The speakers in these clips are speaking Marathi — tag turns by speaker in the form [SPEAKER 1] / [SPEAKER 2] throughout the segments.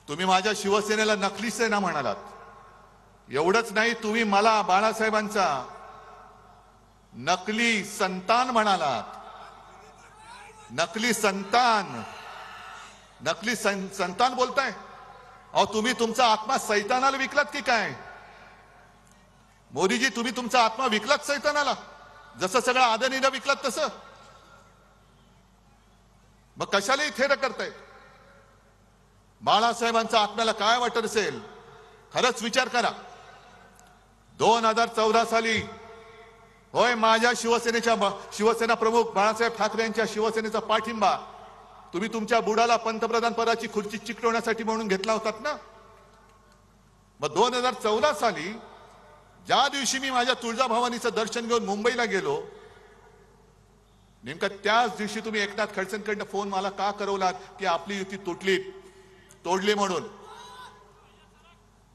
[SPEAKER 1] तुम्ही माझ्या शिवसेनेला नकली सेना म्हणालात. एवढंच नाही, तुम्ही मला बाळासाहेबांचा नकली संतान म्हणालात. नकली संतान, नकली संतान बोलताय. अहो तुम्ही तुमचा आत्मा सैतानाला विकलात की काय? मोदीजी, तुम्ही तुमचा आत्मा विकलात सैतानाला, जसं सगळं आदरणीला विकलात तसं. मग कशाला थेर करताय? बाळासाहेबांच्या आत्म्याला काय वाटत असेल खरंच विचार करा. 2014 साली होय, माझ्या शिवसेना प्रमुख बाळासाहेब ठाकरे यांच्या शिवसेनेचा पाठिंबा तुम्ही तुमच्या बुडाला पंतप्रधान पदाची खुर्ची चिकटवण्यासाठी म्हणून घेतला होतात ना. मग 2014 साली ज्या दिवशी मी माझ्या तुळजाभवानीचं दर्शन घेऊन मुंबईला गेलो, नेमका त्याच दिवशी तुम्ही एकनाथ खडसेंकडनं फोन मला का करवलात की आपली युती तोडली म्हणून.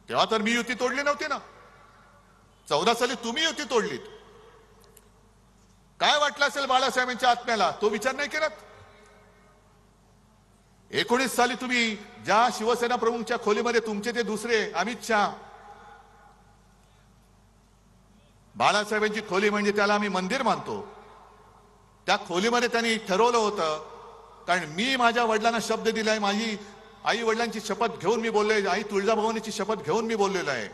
[SPEAKER 1] तेव्हा तर मी युती तोडली नव्हती ना. 14 साली तुम्ही युती तोडलीत. काय वाटलं असेल बाळासाहेबांच्या आत्म्याला, तो विचार नाही केलात. 19 साली तुम्ही ज्या शिवसेना प्रमुखच्या खोलीमध्ये तुमचे ते दुसरे अमित शहा, बाळासाहेबांची खोली म्हणजे त्याला आम्ही मंदिर मानतो, त्या खोलीमध्ये त्यांनी ठरवलं होतं, कारण मी माझ्या वडिलांना शब्द दिलाय, माझी आई वडिलांची शपथ घेऊन मी बोललोय, आई तुळजाभवानीची शपथ घेऊन मी बोललेलो आहे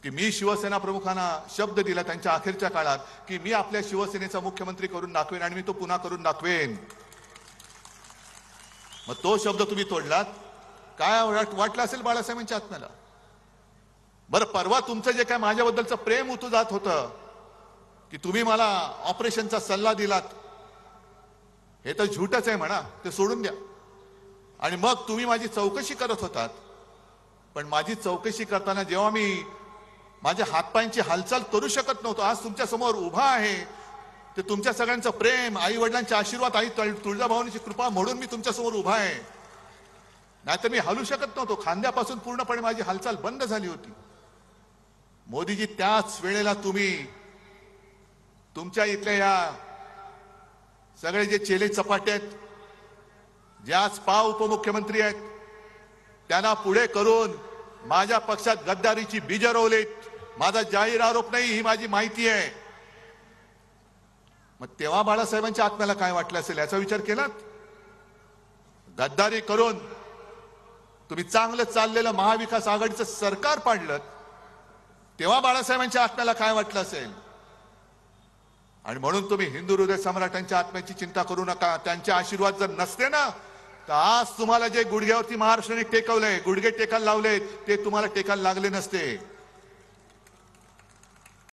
[SPEAKER 1] की मी शिवसेना प्रमुखांना शब्द दिला त्यांच्या अखेरच्या काळात की मी आपल्या शिवसेनेचा मुख्यमंत्री करून दाखवेन आणि मी तो पुन्हा करून दाखवेन. मग तो शब्द तुम्ही तोडलात. काय वाटलं असेल बाळासाहेबांच्या आत्म्याला? बरं, परवा तुमचं जे काय माझ्याबद्दलचं प्रेम उतू जात होतं की तुम्ही मला ऑपरेशनचा सल्ला दिलात, हे तर झूटच आहे म्हणा, ते सोडून द्या. आणि मग तुम्ही माझी चौकशी करत होतात, पण माझी चौकशी करताना जेव्हा मी माझ्या हातपायांची हालचाल करू शकत नव्हतो, आज तुमच्या समोर उभा आहे, ते तुमच्या सगळ्यांचं प्रेम, आई वडिलांचे आशीर्वाद, आई तुळजाभवानीची कृपा म्हणून मी तुमच्या समोर उभा आहे. नाहीतर मी हलू शकत नव्हतो. खांद्यापासून पूर्णपणे माझी हालचाल बंद झाली होती. मोदीजी, त्याच वेळेला तुम्ही तुमच्या इथल्या या सगळे जे चेले चपाटे आहेत, जे आज उपमुख्यमंत्री आहेत, त्यांना पुढे करून माझ्या पक्षात गद्दारीची बीज रोवलीत. माझा जाहीर आरोप नाही, ही माझी माहिती आहे. मग तेव्हा बाळासाहेबांच्या आत्म्याला काय वाटलं असेल याचा विचार केलात? गद्दारी करून तुम्ही चांगलं चाललेलं महाविकास आघाडीचं सरकार पाडलं, तेव्हा बाळासाहेबांच्या आत्म्याला काय वाटलं असेल? आणि म्हणून तुम्ही हिंदू हृदय सम्राटांच्या आत्म्याची चिंता करू नका. त्यांचे आशीर्वाद जर नसते ना, तर आज तुम्हाला जे गुडघ्यावरती महाराष्ट्राने टेकवलंय, गुडघे टेकायला लावले, ते तुम्हाला टेकायला लागले नसते.